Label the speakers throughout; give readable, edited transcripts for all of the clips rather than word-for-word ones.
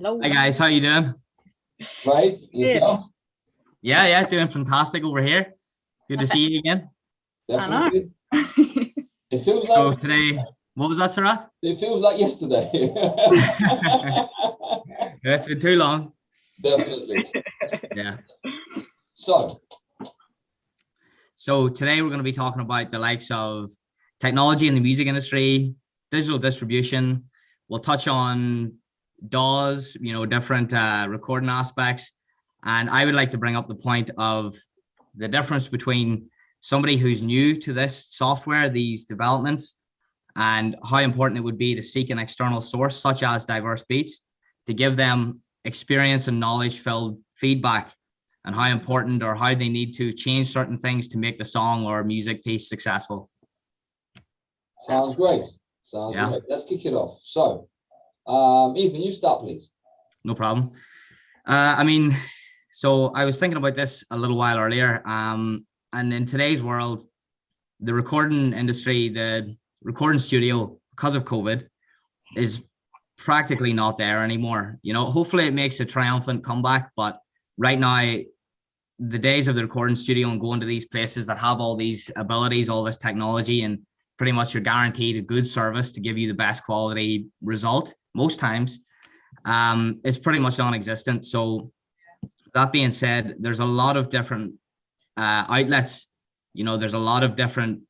Speaker 1: Hello.
Speaker 2: Hi guys, how you doing?
Speaker 3: Right? Yourself?
Speaker 2: Yeah, doing fantastic over here. Good to see you again.
Speaker 3: Definitely. It feels
Speaker 2: So
Speaker 3: like
Speaker 2: today, what was that, Serhat?
Speaker 3: it feels like yesterday.
Speaker 2: It's been too long.
Speaker 3: Definitely.
Speaker 2: Yeah.
Speaker 3: So
Speaker 2: today we're going to be talking about the likes of technology in the music industry, digital distribution. We'll touch on DAWs, different recording aspects. And I would like to bring up the point of the difference between somebody who's new to this software, these developments, and how important it would be to seek an external source such as Diverse Beats to give them experience and knowledge-filled feedback, and how important or how they need to change certain things to make the song or music piece successful.
Speaker 3: sounds great. Sounds great. Let's kick it off. So, Ethan, you start, please.
Speaker 2: No problem. So I was thinking about this a little while earlier. And in today's world, the recording industry, the recording studio, because of COVID, is practically not there anymore. Hopefully it makes a triumphant comeback, but right now, the days of the recording studio and going to these places that have all these abilities, all this technology, and pretty much you're guaranteed a good service to give you the best quality result most times, it's pretty much non-existent. So that being said, there's a lot of different outlets. There's a lot of different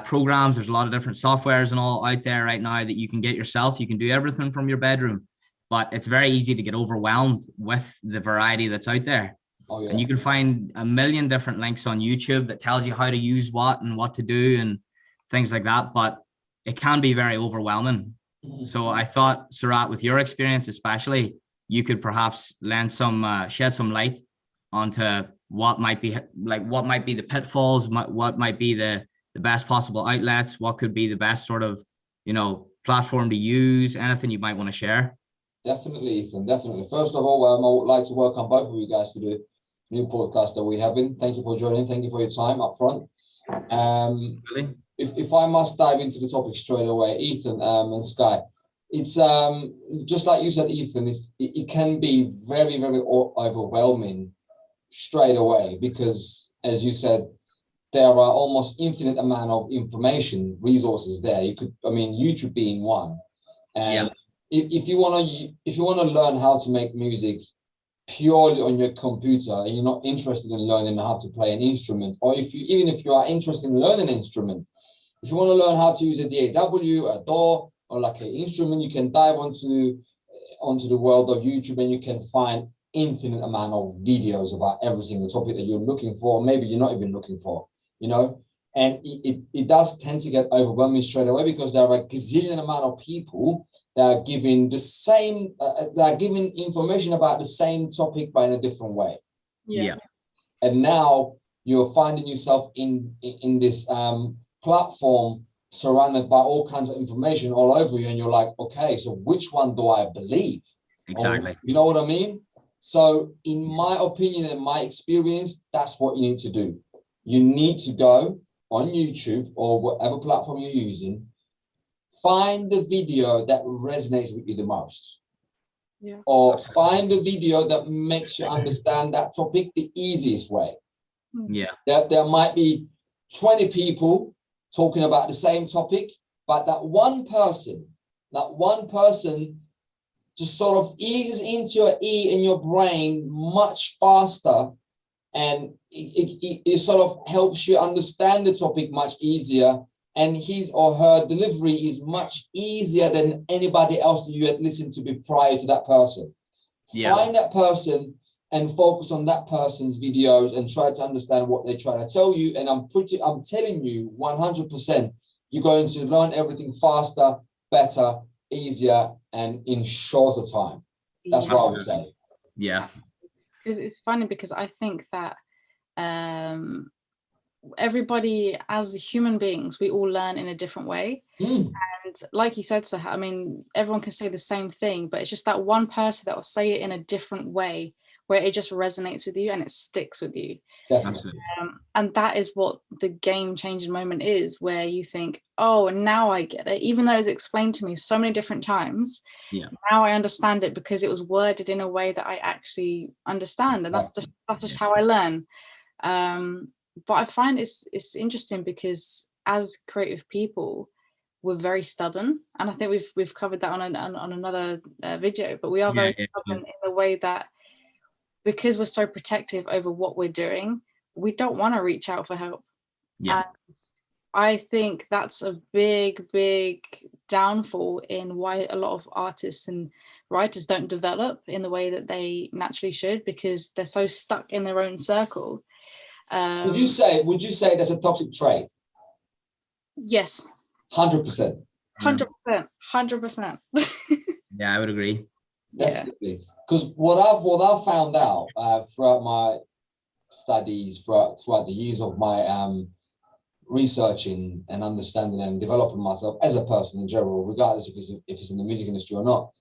Speaker 2: programs. There's a lot of different softwares and all out there right now that you can get yourself. You can do everything from your bedroom, but it's very easy to get overwhelmed with the variety that's out there.
Speaker 3: Oh, yeah.
Speaker 2: And you can find a million different links on YouTube that tells you how to use what and what to do and things like that, but it can be very overwhelming. So I thought, Serhat, with your experience especially, you could perhaps shed some light onto what might be the pitfalls, what might be the best possible outlets, what could be the best sort of, platform to use, anything you might want to share.
Speaker 3: Definitely, Ethan, definitely. First of all, I would like to welcome both of you guys to the new podcast that we have been. Thank you for joining. Thank you for your time up front.
Speaker 2: Really?
Speaker 3: If I must dive into the topic straight away, Ethan and Skye, it's just like you said, Ethan, it can be very, very overwhelming straight away because, as you said, there are almost infinite amount of information resources there. YouTube being one, and if you want to learn how to make music purely on your computer and you're not interested in learning how to play an instrument, or if you are interested in learning an instrument, if you want to learn how to use a DAW, a DAW, or like an instrument, you can dive onto the world of YouTube and you can find infinite amount of videos about every single topic that you're looking for, or maybe you're not even looking for, and it does tend to get overwhelming straight away because there are a gazillion amount of people that are giving the same, giving information about the same topic but in a different way.
Speaker 2: Yeah.
Speaker 3: And now you're finding yourself in this platform surrounded by all kinds of information all over you, and you're like, okay, so which one do I believe?
Speaker 2: Exactly.
Speaker 3: Or, you know what I mean? So in my opinion and my experience, that's what you need to do. You need to go on YouTube or whatever platform you're using, find the video that resonates with you the most.
Speaker 1: Yeah.
Speaker 3: Or find the video that makes you understand that topic the easiest way.
Speaker 2: Yeah.
Speaker 3: There might be 20 people talking about the same topic, but that one person just sort of eases into your ear and your brain much faster, and it sort of helps you understand the topic much easier, and his or her delivery is much easier than anybody else that you had listened to prior to that person. Yeah. Find that person and focus on that person's videos and try to understand what they're trying to tell you. And I'm telling you 100%, you're going to learn everything faster, better, easier, and in shorter time. That's what I would say.
Speaker 2: Yeah.
Speaker 1: Because it's funny because I think that everybody, as human beings, we all learn in a different way. And like you said, Serhat, everyone can say the same thing, but it's just that one person that will say it in a different way where it just resonates with you and it sticks with you.
Speaker 3: Definitely.
Speaker 2: Absolutely.
Speaker 1: And that is what the game changing moment is, where you think, oh, now I get it, even though it was explained to me so many different times.
Speaker 2: Yeah.
Speaker 1: Now I understand it because it was worded in a way that I actually understand, and that's just how I learn. But I find it's interesting because as creative people, we're very stubborn, and I think we've covered that on another video. But we are very stubborn in the way that, because we're so protective over what we're doing, we don't want to reach out for help.
Speaker 2: Yeah.
Speaker 1: And I think that's a big downfall in why a lot of artists and writers don't develop in the way that they naturally should, because they're so stuck in their own circle.
Speaker 3: Would you say that's a toxic trait?
Speaker 1: Yes.
Speaker 3: 100%.
Speaker 1: 100%.
Speaker 2: Yeah, I would agree.
Speaker 3: Definitely. Because what I've found out throughout my studies, throughout the years of my researching and understanding and developing myself as a person in general, regardless if it's in the music industry or not,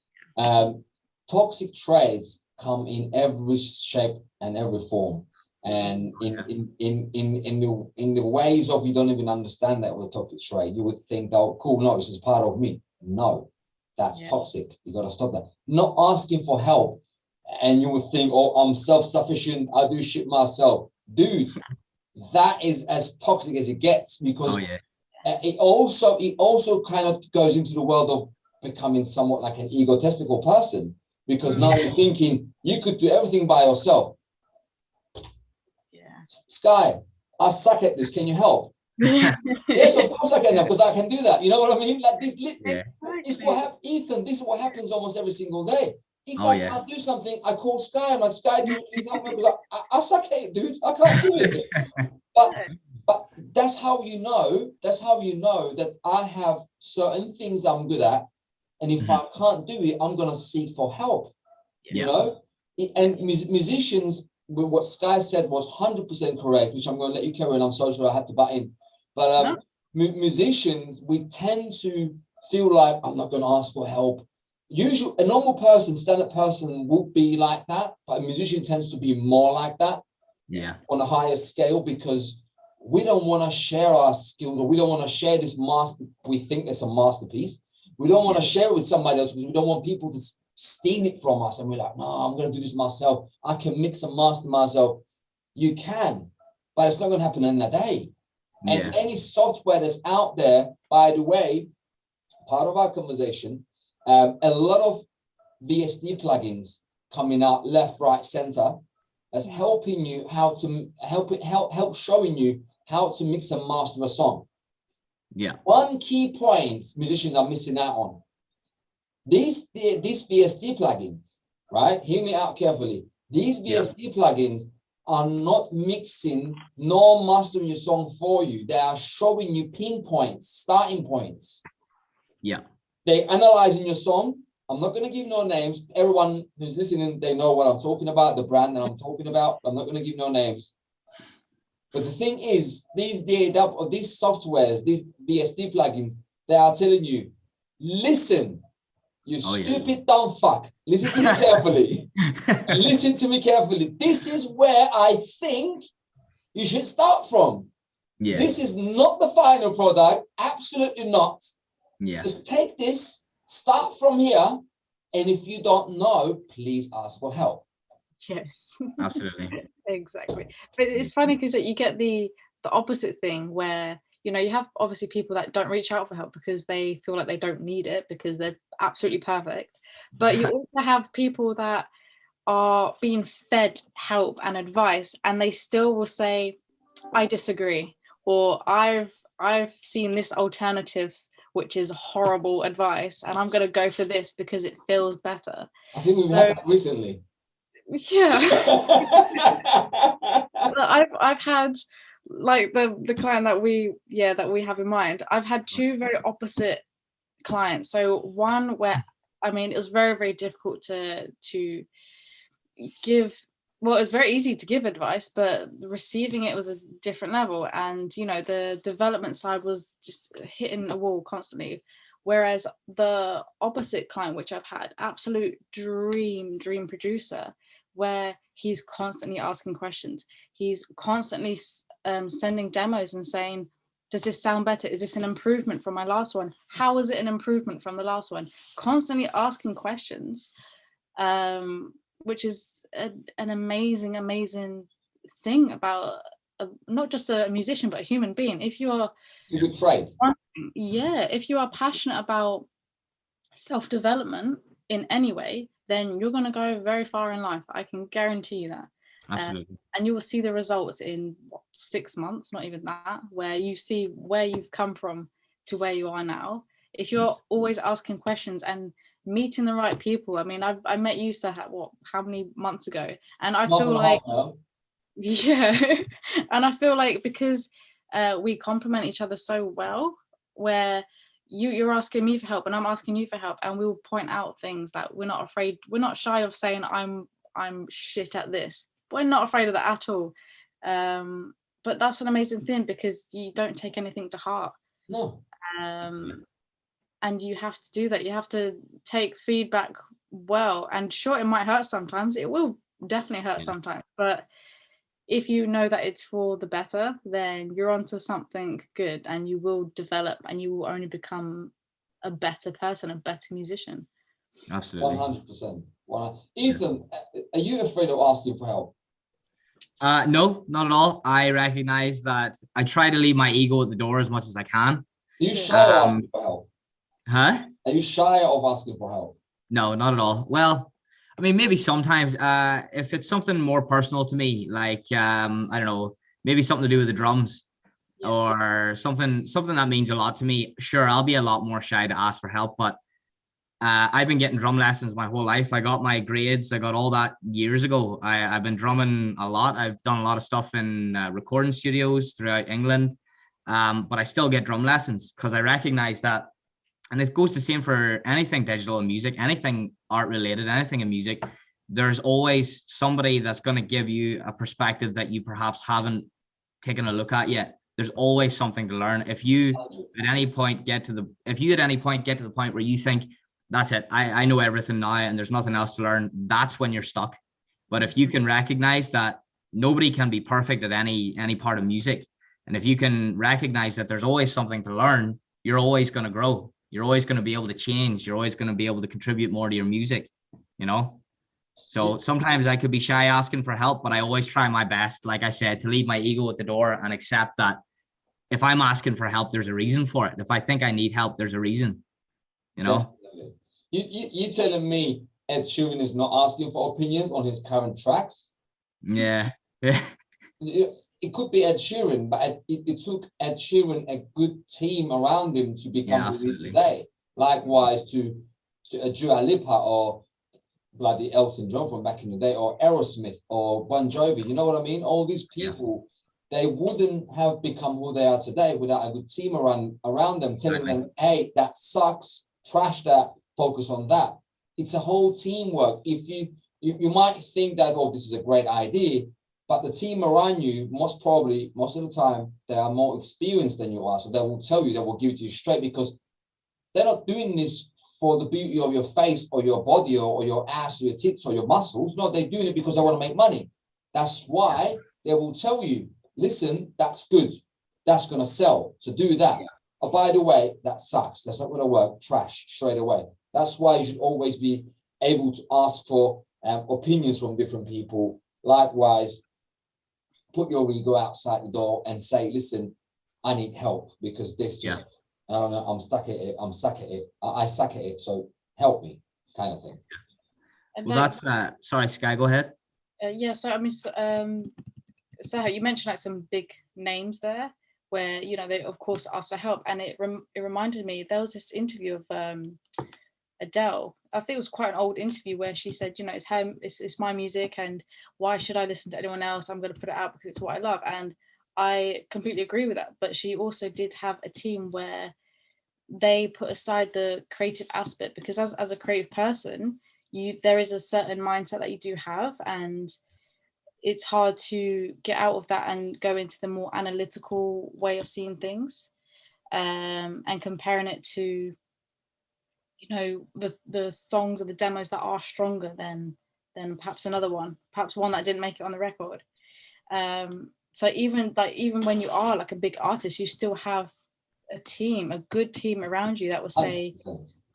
Speaker 3: toxic traits come in every shape and every form, and in the ways of, you don't even understand that with a toxic trait. You would think, oh, cool, no, this is part of me. No, that's toxic. You got to stop that. Not asking for help, and you would think, oh, I'm self-sufficient, I do shit myself, dude. That is as toxic as it gets, because it also kind of goes into the world of becoming somewhat like an egotistical person, because now you're thinking you could do everything by yourself. Skye, I suck at this, can you help? Yes, of course I can help, because I can do that. You know what I mean? Like this, this Ethan, this is what happens almost every single day. If I can't do something, I call Skye. I'm like, Skye, can you please help me? Because I suck at it, dude. I can't do it. But that's how you know. That's how you know that I have certain things I'm good at, and if I can't do it, I'm gonna seek for help. You know, and musicians, what Skye said was 100% correct, which I'm gonna let you carry on. I'm so sorry I had to butt in, but musicians, we tend to feel like, I'm not gonna ask for help. Usually, a normal person, stand-up person, would be like that, but a musician tends to be more like that. Yeah. On a higher scale, because we don't want to share our skills, or we don't want to share this we think it's a masterpiece. We don't want to share it with somebody else, because we don't want people to steal it from us. And we're like, no, I'm going to do this myself. I can mix and master myself. You can, but it's not going to happen in a day. And any software that's out there, by the way, part of our conversation, a lot of VST plugins coming out left, right, center, as helping you how to help showing you how to mix and master a song. Yeah. One key point musicians are missing out on. These VST plugins, right? Hear me out carefully. These VST plugins are not mixing nor mastering your song for you. They are showing you pinpoints, starting points. Yeah. They're analyzing your song. I'm not going to give no names. Everyone who's listening, they know what I'm talking about, the brand that I'm talking about. I'm not going to give no names. But the thing is, these softwares, these VST plugins, they are telling you, listen, you stupid dumb fuck. Listen to me carefully. Listen to me carefully. This is where I think you should start from. Yeah. This is not the final product. Absolutely not. Yeah. Just take this, start from here, and if you don't know, please ask for help.
Speaker 1: Yes,
Speaker 2: absolutely.
Speaker 1: Exactly. But it's funny because you get the opposite thing where, you know, you have obviously people that don't reach out for help because they feel like they don't need it because they're absolutely perfect. But you also have people that are being fed help and advice, and they still will say, I disagree, or I've seen this alternative, which is horrible advice, and I'm going to go for this because it feels better.
Speaker 3: I think we've had that recently.
Speaker 1: Yeah. I've had, like, the client that we have in mind, I've had two very opposite clients. So one where, I mean, it was very, very difficult to give, well, it was very easy to give advice, but receiving it was a different level. And, you know, the development side was just hitting a wall constantly. Whereas the opposite client, which I've had, absolute dream producer, where he's constantly asking questions. He's constantly sending demos and saying, does this sound better? Is this an improvement from my last one? How is it an improvement from the last one? Constantly asking questions, which is an amazing, amazing thing about not just a musician, but a human being. If you are,
Speaker 3: it's a good trait.
Speaker 1: Yeah, if you are passionate about self-development in any way, then you're going to go very far in life. I can guarantee you that.
Speaker 2: Absolutely.
Speaker 1: And you will see the results in 6 months, not even that, where you see where you've come from to where you are now. If you're always asking questions and meeting the right people. I mean, I met you, Serhat, how many months ago? And I feel like, yeah, and I feel like because we complement each other so well, where you're asking me for help and I'm asking you for help, and we will point out things that we're not shy of saying I'm shit at this. We're not afraid of that at all. But that's an amazing thing, because you don't take anything to heart.
Speaker 3: No.
Speaker 1: And you have to do that. You have to take feedback well, and sure, it might hurt sometimes. It will definitely hurt sometimes, but if you know that it's for the better, then you're onto something good, and you will develop, and you will only become a better person, a better musician.
Speaker 2: Absolutely.
Speaker 3: 100%. Ethan, are you afraid of asking for help?
Speaker 2: No, not at all. I recognize that I try to leave my ego at the door as much as I can.
Speaker 3: Are you shy of asking for help?
Speaker 2: Huh?
Speaker 3: Are you shy of asking for help?
Speaker 2: No, not at all. Well, I mean, maybe sometimes if it's something more personal to me, like I don't know, maybe something to do with the drums, or something that means a lot to me, sure, I'll be a lot more shy to ask for help. But I've been getting drum lessons my whole life. I got my grades, I got all that years ago. I've been drumming a lot. I've done a lot of stuff in recording studios throughout England, but I still get drum lessons because I recognize that. And it goes the same for anything digital and music, anything art related, anything in music. There's always somebody that's going to give you a perspective that you perhaps haven't taken a look at yet. There's always something to learn. If you at any point get to the point where you think, that's it, I know everything now and there's nothing else to learn, that's when you're stuck. But if you can recognize that nobody can be perfect at any part of music, and if you can recognize that there's always something to learn, you're always going to grow. You're always going to be able to change. You're always going to be able to contribute more to your music, you know? So sometimes I could be shy asking for help, but I always try my best, like I said, to leave my ego at the door and accept that if I'm asking for help, there's a reason for it. If I think I need help, there's a reason, you know?
Speaker 3: You telling me Ed Sheeran is not asking for opinions on his current tracks?
Speaker 2: Yeah.
Speaker 3: It could be Ed Sheeran, but it took Ed Sheeran a good team around him to become who he is today. Likewise to a Dua Lipa or bloody Elton John from back in the day, or Aerosmith or Bon Jovi. You know what I mean? All these people, they wouldn't have become who they are today without a good team around them telling them, hey, that sucks, trash that, focus on that. It's a whole teamwork. If you might think that, oh, this is a great idea, but the team around you, most of the time, they are more experienced than you are. So they will tell you, they will give it to you straight, because they're not doing this for the beauty of your face or your body or your ass or your tits or your muscles. No, they're doing it because they want to make money. That's why they will tell you, listen, that's good. That's going to sell. So do that. Oh, by the way, that sucks. That's not going to work. Trash straight away. That's why you should always be able to ask for opinions from different people. Likewise, put your ego outside the door and say, listen, I need help because this just, I don't know, I'm stuck at it. I suck at it. So help me, kind of thing.
Speaker 2: Well, that's sorry, Skye, go ahead.
Speaker 1: So I mean, so you mentioned like some big names there where, you know, they of course asked for help, and it reminded me, there was this interview of Adele. I think it was quite an old interview where she said, you know, it's my music, and why should I listen to anyone else? I'm going to put it out because it's what I love. And I completely agree with that. But she also did have a team where they put aside the creative aspect, because as a creative person, there is a certain mindset that you do have, and it's hard to get out of that and go into the more analytical way of seeing things, and comparing it to, you know, the songs or the demos that are stronger than then perhaps another one, perhaps one that didn't make it on the record. So even when you are like a big artist, you still have a good team around you that will say,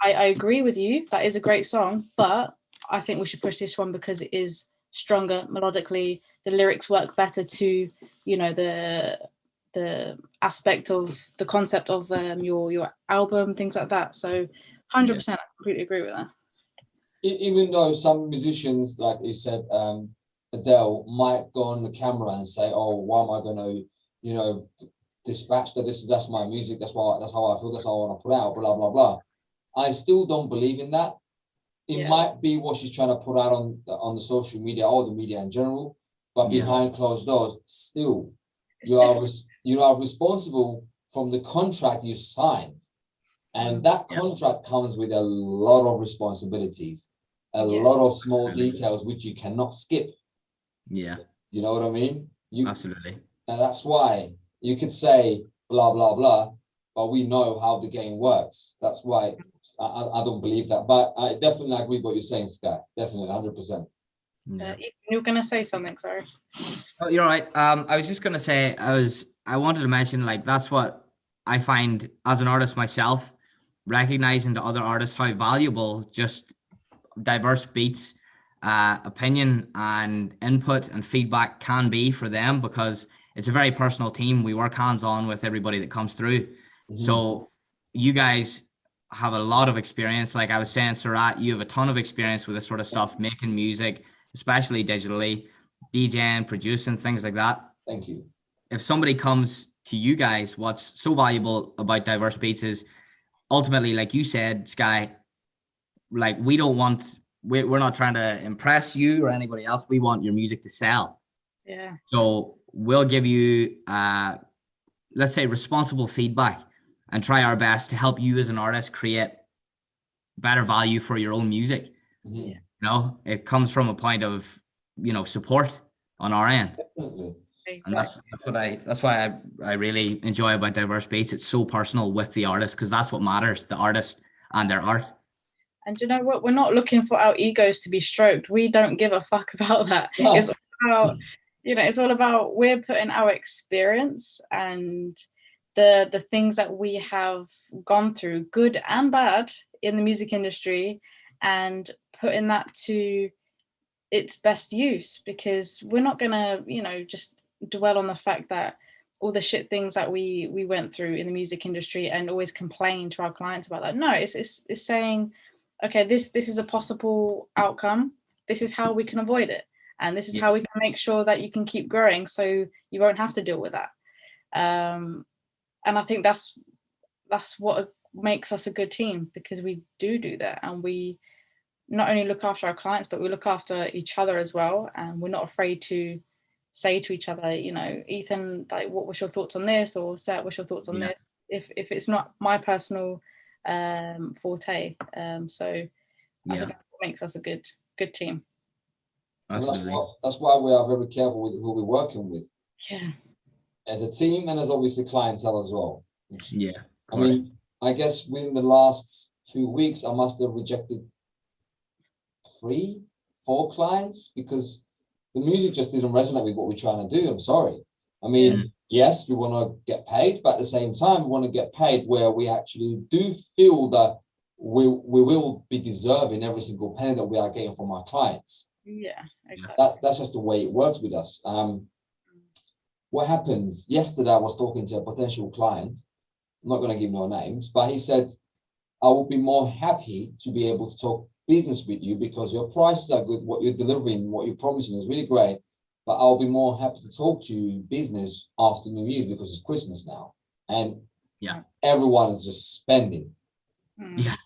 Speaker 1: I agree with you, that is a great song, but I think we should push this one because it is stronger melodically, the lyrics work better to, you know, the aspect of the concept of your album, things like that. So 100%, I completely agree with that.
Speaker 3: Even though some musicians, like you said, Adele, might go on the camera and say, "Oh, why am I going to, you know, dispatch that? That's my music. That's how I feel. That's how I want to put out." Blah blah blah. I still don't believe in that. It might be what she's trying to put out on the social media or the media in general, but behind closed doors, still, you are responsible from the contract you signed, and that contract comes with a lot of responsibilities, a lot of small details which you cannot skip.
Speaker 2: Yeah,
Speaker 3: you know what I mean.
Speaker 2: Absolutely.
Speaker 3: And that's why you could say blah blah blah, but we know how the game works. That's why I don't believe that, but I definitely agree with what you're saying, Skye. Definitely, 100%.
Speaker 1: You're gonna say something, sorry.
Speaker 2: Oh, you're right. I was just gonna say I wanted to mention, like, that's what I find as an artist myself, recognizing to other artists how valuable just diverse beats, opinion and input and feedback can be for them, because it's a very personal team. We work hands-on with everybody that comes through. So you guys have a lot of experience. Like I was saying, Serhat, you have a ton of experience with this sort of stuff, making music, especially digitally, DJing, producing, things like that.
Speaker 3: Thank you.
Speaker 2: If somebody comes to you guys, what's so valuable about Diverse Beats is ultimately, like you said, Skye, like we're not trying to impress you or anybody else. We want your music to sell.
Speaker 1: Yeah.
Speaker 2: So we'll give you, let's say, responsible feedback and try our best to help you as an artist create better value for your own music. You know, it comes from a point of, you know, support on our end.
Speaker 3: Definitely.
Speaker 2: And that's why I really enjoy about Diverse Beats. It's so personal with the artist, because that's what matters, the artist and their art.
Speaker 1: And you know what? We're not looking for our egos to be stroked. We don't give a fuck about that. No. It's about, you know, it's all about we're putting our experience and the things that we have gone through, good and bad, in the music industry, and putting that to its best use, because we're not gonna, you know, just dwell on the fact that all the shit things that we went through in the music industry and always complain to our clients about that. No, it's saying, okay, this is a possible outcome. This is how we can avoid it, and this is how we can make sure that you can keep growing, so you won't have to deal with that. And I think that's what makes us a good team, because we do that, and we not only look after our clients, but we look after each other as well. And we're not afraid to say to each other, you know, Ethan, like, what was your thoughts on this? Or Seth, what's your thoughts on this? If it's not my personal forte. So I think that's what makes us a good team.
Speaker 2: Absolutely.
Speaker 3: That's why we are very careful with who we're working with.
Speaker 1: Yeah.
Speaker 3: As a team, and as obviously clientele as well.
Speaker 2: Yeah.
Speaker 3: I mean, I guess within the last 2 weeks, I must have rejected 3-4 clients because the music just didn't resonate with what we're trying to do. I'm sorry. I mean, yes, we want to get paid, but at the same time, we want to get paid where we actually do feel that we will be deserving every single penny that we are getting from our clients.
Speaker 1: Yeah, exactly.
Speaker 3: That's just the way it works with us. What happens yesterday, I was talking to a potential client. I'm not going to give no names, but he said, I would be more happy to be able to talk business with you because your prices are good, what you're delivering, what you're promising is really great, but I'll be more happy to talk to you business after New Year's because it's Christmas now. And everyone is just spending.
Speaker 2: Yeah.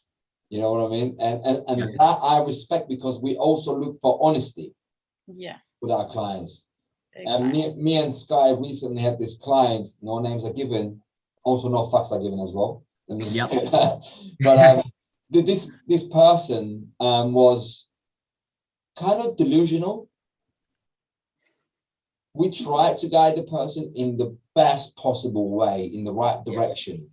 Speaker 3: You know what I mean? And that I respect, because we also look for honesty with our clients. Exactly. And me and Skye recently had this client, no names are given, also no facts are given as well. Let me just say that. But this person was kind of delusional. We tried to guide the person in the best possible way, in the right direction.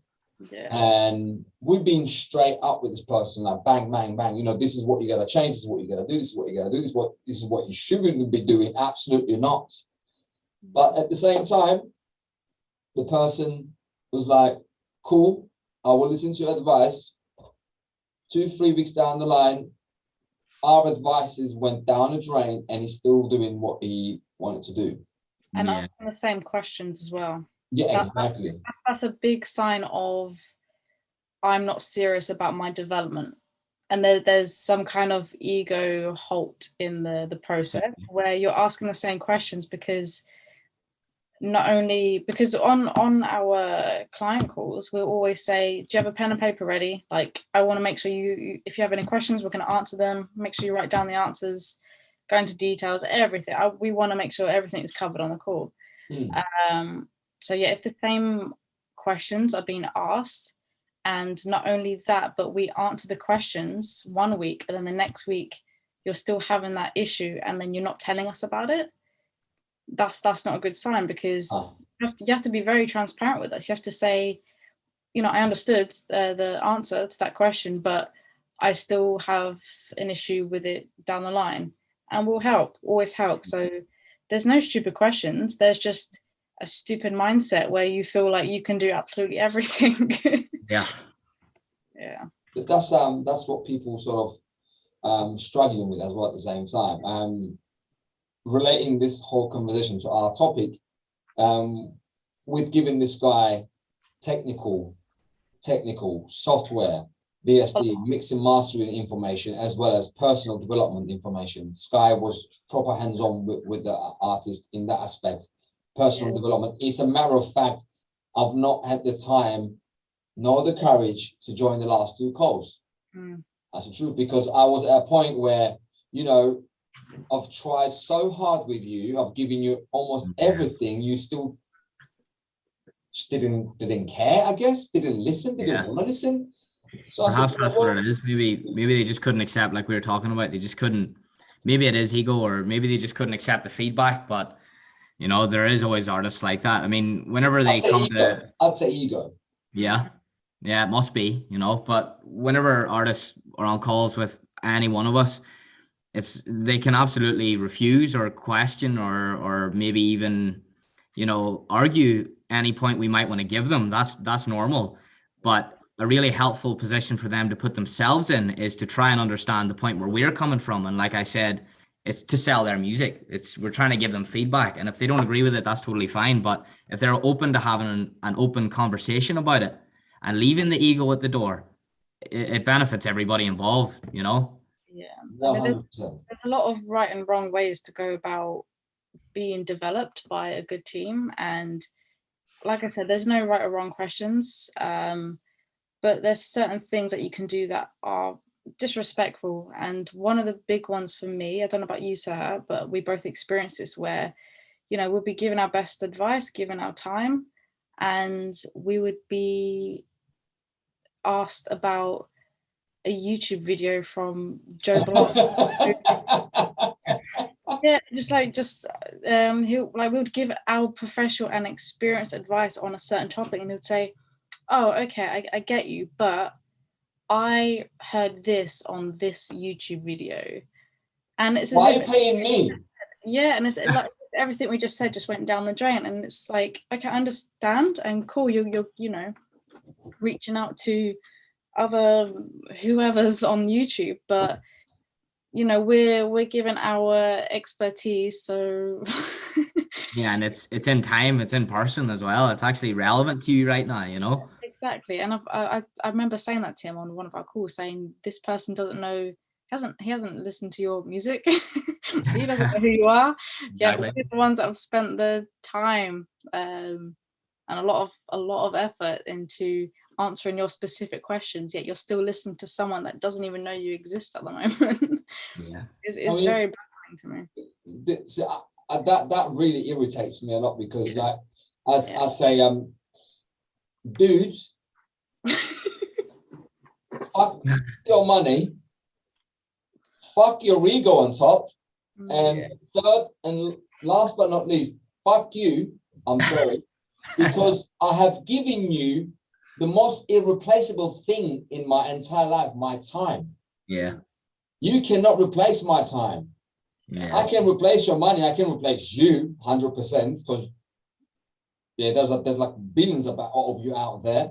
Speaker 1: Yeah.
Speaker 3: And we've been straight up with this person, like bang, bang, bang. You know, this is what you gotta change. This is what you gotta do. This is what you gotta do. This is what you shouldn't be doing. Absolutely not. But at the same time, the person was like, "Cool, I will listen to your advice." 2-3 weeks down the line, our advices went down the drain, and he's still doing what he wanted to do.
Speaker 1: And asking the same questions as well.
Speaker 3: Yeah, exactly.
Speaker 1: That's a big sign of I'm not serious about my development. And there's some kind of ego halt in the process where you're asking the same questions, because not only because on our client calls, we'll always say, do you have a pen and paper ready? Like, I want to make sure you if you have any questions, we're going to answer them. Make sure you write down the answers, go into details, everything. We want to make sure everything is covered on the call. So yeah, if the same questions are being asked, and not only that, but we answer the questions 1 week, and then the next week you're still having that issue, and then you're not telling us about it, that's not a good sign, because you have to be very transparent with us. You have to say, you know, I understood the answer to that question, but I still have an issue with it down the line, and we'll always help. So there's no stupid questions. There's just a stupid mindset where you feel like you can do absolutely everything.
Speaker 2: Yeah.
Speaker 3: That's what people sort of struggling with as well at the same time. Relating this whole conversation to our topic, we've given this guy technical software, VST, mix and mastering information, as well as personal development information. Skye was proper hands-on with the artist in that aspect. Personal development. It's a matter of fact, I've not had the time nor the courage to join the last 2 calls. That's the truth, because I was at a point where, you know, I've tried so hard with you, I've given you almost everything, you still didn't care, I guess, didn't listen, didn't want to listen. So
Speaker 2: perhaps that's what it is. Maybe they just couldn't accept, like we were talking about, they just couldn't, maybe it is ego, or maybe they just couldn't accept the feedback. But you know, there is always artists like that. I mean, whenever they come to,
Speaker 3: I'd say ego.
Speaker 2: Yeah, it must be, you know. But whenever artists are on calls with any one of us, they can absolutely refuse or question or maybe even, you know, argue any point we might want to give them. That's normal. But a really helpful position for them to put themselves in is to try and understand the point where we're coming from. And like I said, it's to sell their music. We're trying to give them feedback. And if they don't agree with it, that's totally fine. But if they're open to having an open conversation about it and leaving the ego at the door, it benefits everybody involved, you know?
Speaker 1: Yeah. I mean, there's a lot of right and wrong ways to go about being developed by a good team. And like I said, there's no right or wrong questions. But there's certain things that you can do that are disrespectful. And one of the big ones for me, I don't know about you, Serhat, but we both experienced this, where, you know, we'll be giving our best advice, given our time, and we would be asked about a YouTube video from Joe Block. Yeah, he we would give our professional and experienced advice on a certain topic, and he would say, "Oh, okay, I get you, but I heard this on this YouTube video," and it's
Speaker 3: why are you paying me?
Speaker 1: Yeah, and it's like everything we just said just went down the drain, and it's like, okay, I understand, and cool, you're you know, reaching out to other whoever's on YouTube, but you know, we're given our expertise, so
Speaker 2: yeah, and it's in time, it's in person as well. It's actually relevant to you right now, you know.
Speaker 1: Exactly. And I remember saying that to him on one of our calls, saying this person doesn't know, he hasn't listened to your music. He doesn't know who you are.
Speaker 2: Exactly.
Speaker 1: Yeah, we're the ones that have spent the time and a lot of effort into answering your specific questions, yet you're still listening to someone that doesn't even know you exist at the moment.
Speaker 2: Yeah.
Speaker 1: It's very baffling to me.
Speaker 3: That really irritates me a lot, because like I'd say, dude, fuck your money, fuck your ego on top, and third and last but not least, fuck you. I'm sorry, because I have given you the most irreplaceable thing in my entire life, my time.
Speaker 2: Yeah.
Speaker 3: You cannot replace my time.
Speaker 2: Yeah.
Speaker 3: I can replace your money. I can replace you 100% because there's like billions of you out there.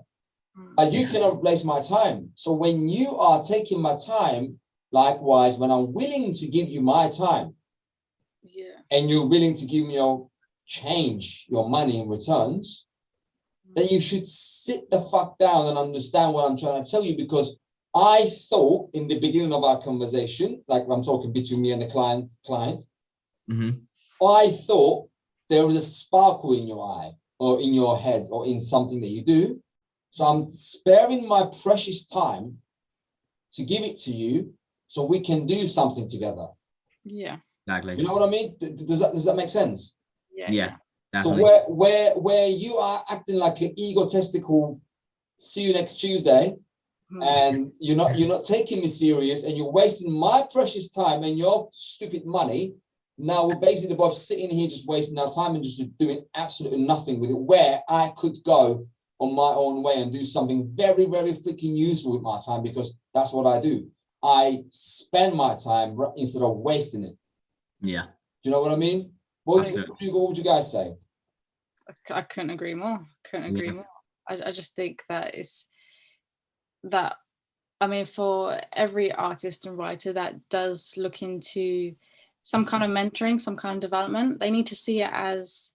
Speaker 3: But you cannot replace my time. So when you are taking my time, likewise, when I'm willing to give you my time, and you're willing to give me your change, your money in returns, then you should sit the fuck down and understand what I'm trying to tell you. Because I thought in the beginning of our conversation, like I'm talking between me and the client, I thought there was a sparkle in your eye or in your head or in something that you do. So I'm sparing my precious time to give it to you so we can do something together.
Speaker 1: Yeah.
Speaker 2: Exactly.
Speaker 3: You know what I mean? Does that make sense?
Speaker 2: Yeah. Definitely.
Speaker 3: So where you are acting like an egotistical, see you next Tuesday, and you're not taking me serious, and you're wasting my precious time and your stupid money. Now we're basically both sitting here just wasting our time and just doing absolutely nothing with it. Where I could go on my own way and do something very, very freaking useful with my time, because that's what I do. I spend my time instead of wasting it.
Speaker 2: Yeah.
Speaker 3: You know what I mean? What would you guys say?
Speaker 1: I couldn't agree more. I just think that I mean, for every artist and writer that does look into some kind of mentoring, some kind of development, they need to see it as,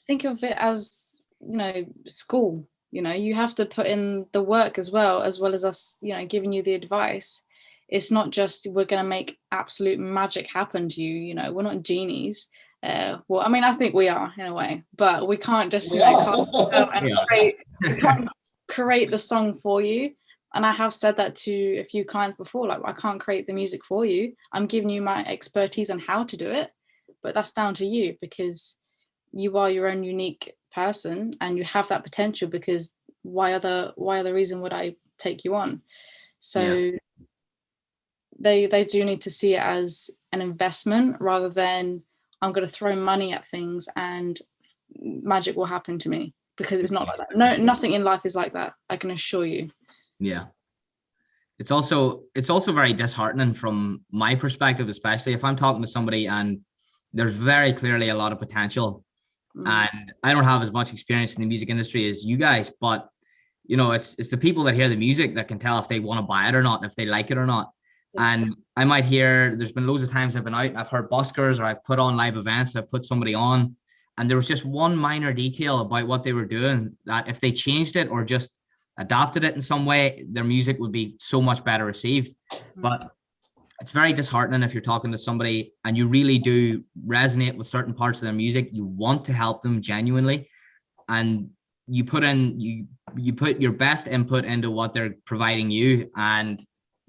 Speaker 1: think of it as, school. You have to put in the work as well as us, giving you the advice. It's not just we're going to make absolute magic happen to you. We're not genies. Well, I mean, I think we are in a way, but we can't just create the song for you. And I have said that to a few clients before, like, I can't create the music for you. I'm giving you my expertise on how to do it, but that's down to you, because you are your own unique person and you have that potential, because why other reason would I take you on? So they do need to see it as an investment rather than I'm going to throw money at things and magic will happen to me, because it's not like that. No, nothing in life is like that, I can assure you.
Speaker 2: Yeah. It's also very disheartening from my perspective, especially if I'm talking to somebody and there's very clearly a lot of potential. And I don't have as much experience in the music industry as you guys, but it's the people that hear the music that can tell if they want to buy it or not, if they like it or not. And I might hear, there's been loads of times I've been out and I've heard buskers, or I've put on live events, I've put somebody on, and there was just one minor detail about what they were doing that if they changed it or just adapted it in some way, their music would be so much better received. But it's very disheartening if you're talking to somebody and you really do resonate with certain parts of their music, you want to help them genuinely, and you put your best input into what they're providing you, and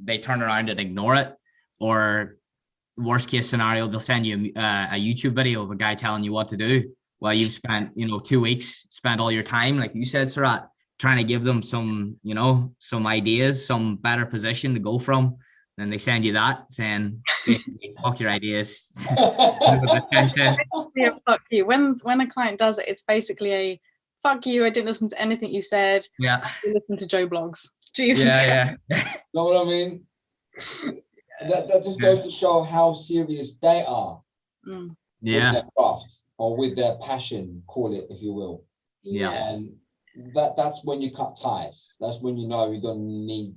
Speaker 2: they turn around and ignore it, or worst case scenario, they'll send you a YouTube video of a guy telling you what to do. Well, you've spent 2 weeks, spent all your time, like you said, Serhat, trying to give them some ideas, some better position to go from. Then they send you that saying, fuck your ideas.
Speaker 1: Yeah, fuck you. When a client does it, it's basically a fuck you, I didn't listen to anything you said.
Speaker 2: Yeah.
Speaker 1: You listen to Joe Blogs. Jesus
Speaker 3: Christ. Know what I mean? That just goes to show how serious they are with their craft or with their passion, call it, if you will. And that's when you cut ties. That's when you know you don't need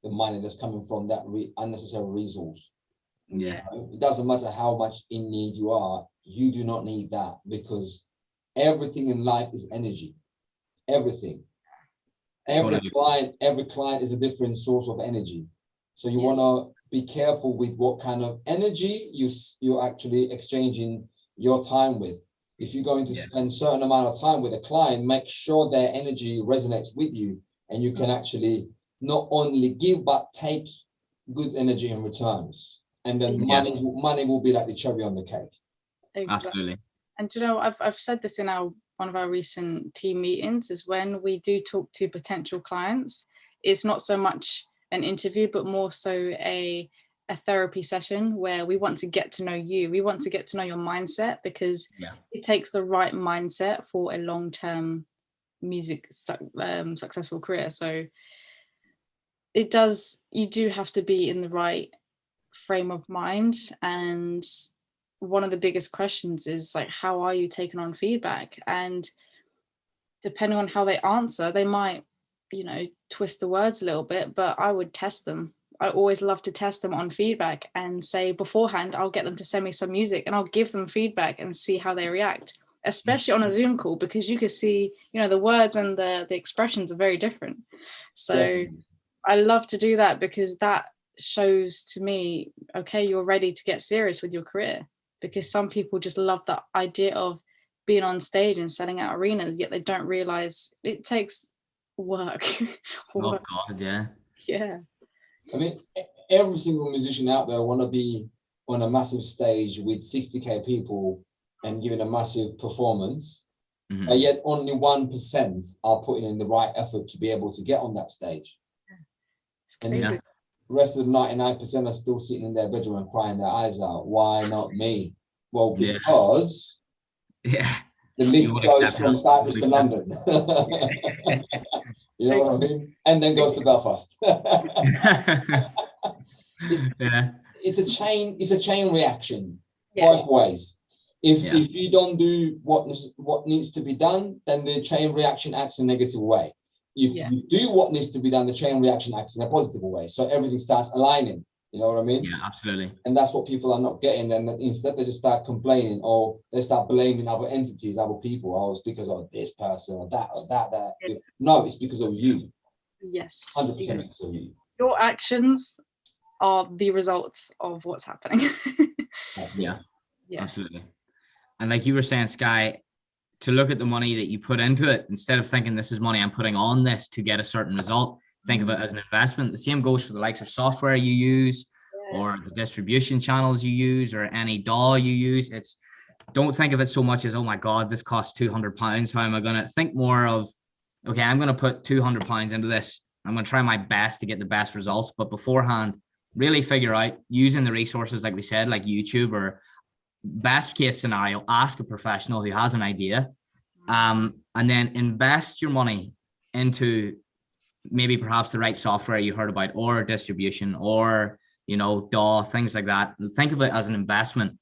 Speaker 3: the money that's coming from that unnecessary resource. It doesn't matter how much in need you are, you do not need that, because everything in life is energy. Everything. Every client is a different source of energy. So you want to be careful with what kind of energy you're actually exchanging your time with. If you're going to spend a certain amount of time with a client, make sure their energy resonates with you, and you can actually not only give but take good energy in returns. And then money will be like the cherry on the cake.
Speaker 1: Exactly.
Speaker 2: Absolutely.
Speaker 1: And I've said this in one of our recent team meetings, is when we do talk to potential clients, it's not so much an interview, but more so a therapy session where we want to get to know you. We want to get to know your mindset, because it takes the right mindset for a long-term successful career. So you do have to be in the right frame of mind. And one of the biggest questions is like, how are you taking on feedback? And depending on how they answer, they might, twist the words a little bit, but I would test them. I always love to test them on feedback and say beforehand, I'll get them to send me some music and I'll give them feedback and see how they react, especially on a Zoom call, because you can see, the words and the expressions are very different. So I love to do that, because that shows to me, okay, you're ready to get serious with your career, because some people just love the idea of being on stage and selling out arenas, yet they don't realize it takes work.
Speaker 2: Oh God, yeah.
Speaker 1: Yeah.
Speaker 3: I mean, every single musician out there want to be on a massive stage with 60K people and giving a massive performance, but yet only 1% are putting in the right effort to be able to get on that stage.
Speaker 1: It's crazy.
Speaker 3: And the rest of the 99% are still sitting in their bedroom and crying their eyes out. Why not me? Well, because the list goes from Cyprus to London. You know what I mean? And then goes to Belfast. It's a chain reaction both ways. If you don't do what needs to be done, then the chain reaction acts in a negative way. If you do what needs to be done, the chain reaction acts in a positive way. So everything starts aligning. You know what I mean?
Speaker 2: Yeah, absolutely.
Speaker 3: And that's what people are not getting. And instead they just start complaining, or they start blaming other entities, other people. Oh, it's because of this person or that. No, it's because of you.
Speaker 1: Yes.
Speaker 3: 100% because of you.
Speaker 1: Your actions are the results of what's happening.
Speaker 2: Yeah, absolutely. And like you were saying, Skye, to look at the money that you put into it, instead of thinking this is money I'm putting on this to get a certain result, think of it as an investment. The same goes for the likes of software you use, or the distribution channels you use, or any DAW you use. Don't think of it so much as, oh my God, this costs £200. How am I going to think more of, okay, I'm going to put £200 into this. I'm going to try my best to get the best results. But beforehand, really figure out, using the resources, like we said, like YouTube, or best case scenario, ask a professional who has an idea, and then invest your money into maybe perhaps the right software you heard about, or distribution, or DAW, things like that. Think of it as an investment,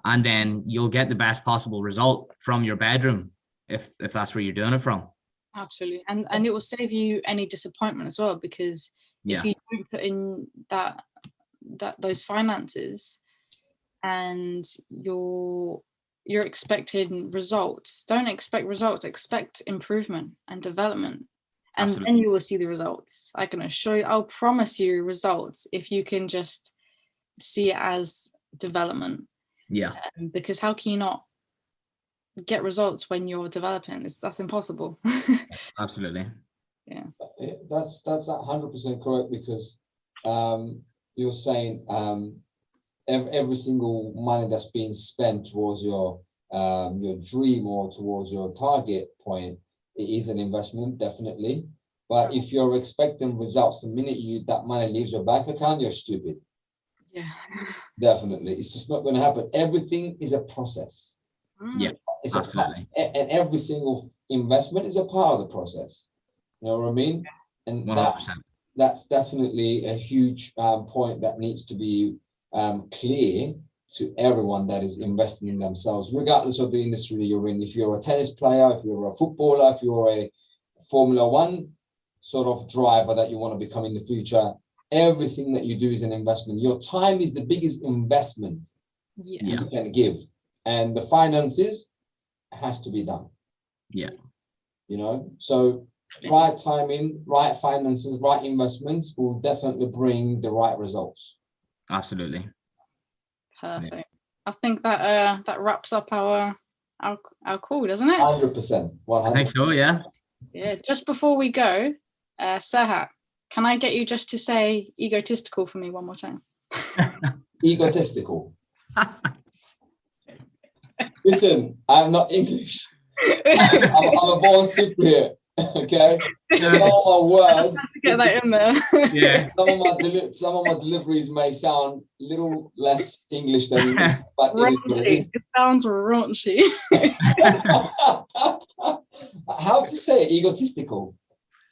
Speaker 2: and then you'll get the best possible result from your bedroom if that's where you're doing it from.
Speaker 1: Absolutely. And it will save you any disappointment as well, because if you don't put in those finances and you're expecting results, don't expect results, expect improvement and development. And Absolutely. Then you will see the results. I can assure you, I'll promise you results if you can just see it as development.
Speaker 2: Yeah.
Speaker 1: Because how can you not get results when you're developing? That's impossible.
Speaker 2: Absolutely.
Speaker 1: Yeah.
Speaker 3: That's 100% correct, because you're saying every single money that's being spent towards your dream or towards your target point, it is an investment, definitely. But if you're expecting results the minute that money leaves your bank account, you're stupid.
Speaker 1: Yeah.
Speaker 3: Definitely. It's just not going to happen. Everything is a process.
Speaker 2: Yeah,
Speaker 3: it's
Speaker 2: absolutely.
Speaker 3: And every single investment is a part of the process. You know what I mean? And
Speaker 2: 100%.
Speaker 3: That's definitely a huge point that needs to be clear to everyone that is investing in themselves, regardless of the industry you're in. If you're a tennis player, if you're a footballer, if you're a Formula One sort of driver that you want to become in the future, everything that you do is an investment. Your time is the biggest investment you can give, and the finances has to be done.
Speaker 2: Yeah.
Speaker 3: So right timing, right finances, right investments will definitely bring the right results.
Speaker 2: Absolutely.
Speaker 1: Perfect. Yeah. I think that wraps up our call, doesn't it?
Speaker 3: 100%. 100%.
Speaker 2: I think so, yeah.
Speaker 1: Yeah. Just before we go, Serhat, can I get you just to say egotistical for me one more time?
Speaker 3: Egotistical. Listen, I'm not English. I'm a born Cypriot. Okay, some of my words,
Speaker 1: to get that in there.
Speaker 2: Yeah.
Speaker 3: some of my deliveries may sound a little less English than, but it is what it
Speaker 1: Raunchy.
Speaker 3: is.
Speaker 1: It sounds raunchy.
Speaker 3: How to say it? Egotistical.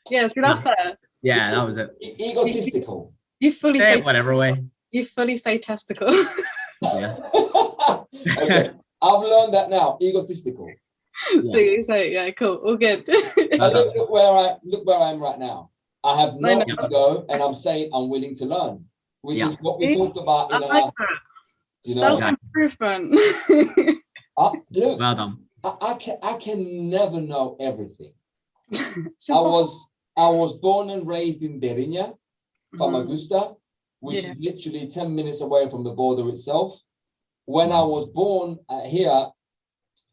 Speaker 1: Yeah, see, that's fair.
Speaker 2: Yeah, that was it.
Speaker 3: Egotistical.
Speaker 1: You fully
Speaker 2: Say
Speaker 1: say
Speaker 2: it whatever way.
Speaker 1: You fully say testicle.
Speaker 2: Yeah.
Speaker 3: Okay, I've learned that now. Egotistical.
Speaker 1: So yeah, cool, all good.
Speaker 3: But look where I am right now. I have no ego, and I'm saying I'm willing to learn, which is what we talked about in our.
Speaker 1: Self-improvement.
Speaker 3: Look,
Speaker 2: well done.
Speaker 3: I can never know everything. I was born and raised in Deriña, Famagusta, which is literally 10 minutes away from the border itself. When I was born here,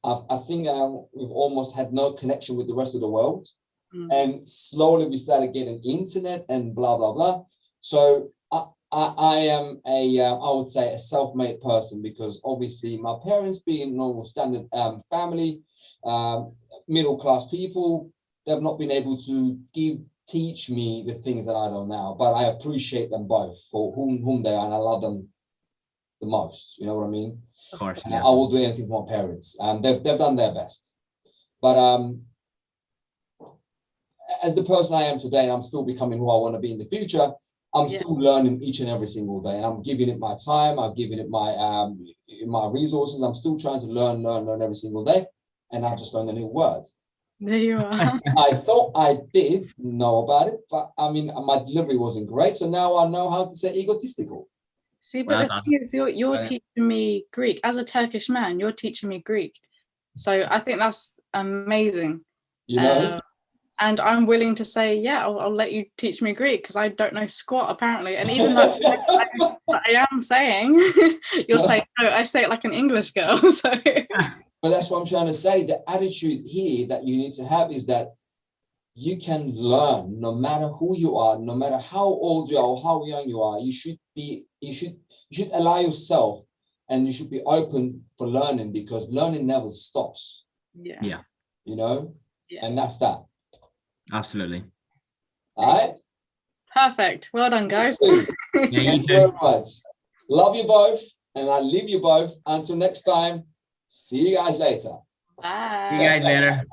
Speaker 3: I think we've almost had no connection with the rest of the world. And slowly we started getting internet and blah, blah, blah. So I am I would say a self-made person, because obviously my parents, being normal standard family, middle-class people, they've not been able to teach me the things that I know now, but I appreciate them both for whom they are, and I love them the most. You know what I mean?
Speaker 2: Of course, yeah.
Speaker 3: I will do anything for my parents. They've done their best. But as the person I am today, and I'm still becoming who I want to be in the future, I'm still learning each and every single day, and I'm giving it my time. I'm giving it my resources. I'm still trying to learn every single day, and I've just learned a new word.
Speaker 1: There you are.
Speaker 3: I thought I did know about it, but I mean, my delivery wasn't great, so now I know how to say egotistical.
Speaker 1: See, but the thing is, you're teaching me Greek. As a Turkish man, you're teaching me Greek. So I think that's amazing.
Speaker 3: You know?
Speaker 1: And I'm willing to say, yeah, I'll let you teach me Greek, because I don't know squat, apparently. And even though I am saying, you're saying, no, I say it like an English girl. So.
Speaker 3: But that's what I'm trying to say. The attitude here that you need to have is that you can learn no matter who you are, no matter how old you are or how young you are. You should allow yourself, and you should be open for learning, because learning never stops.
Speaker 1: Yeah.
Speaker 3: You know? Yeah. And that's that.
Speaker 2: Absolutely.
Speaker 3: All right.
Speaker 1: Perfect. Well done, guys.
Speaker 2: Yeah,
Speaker 3: Thank you very much. Love you both, and I leave you both. Until next time, see you guys later.
Speaker 1: Bye.
Speaker 2: See you guys later.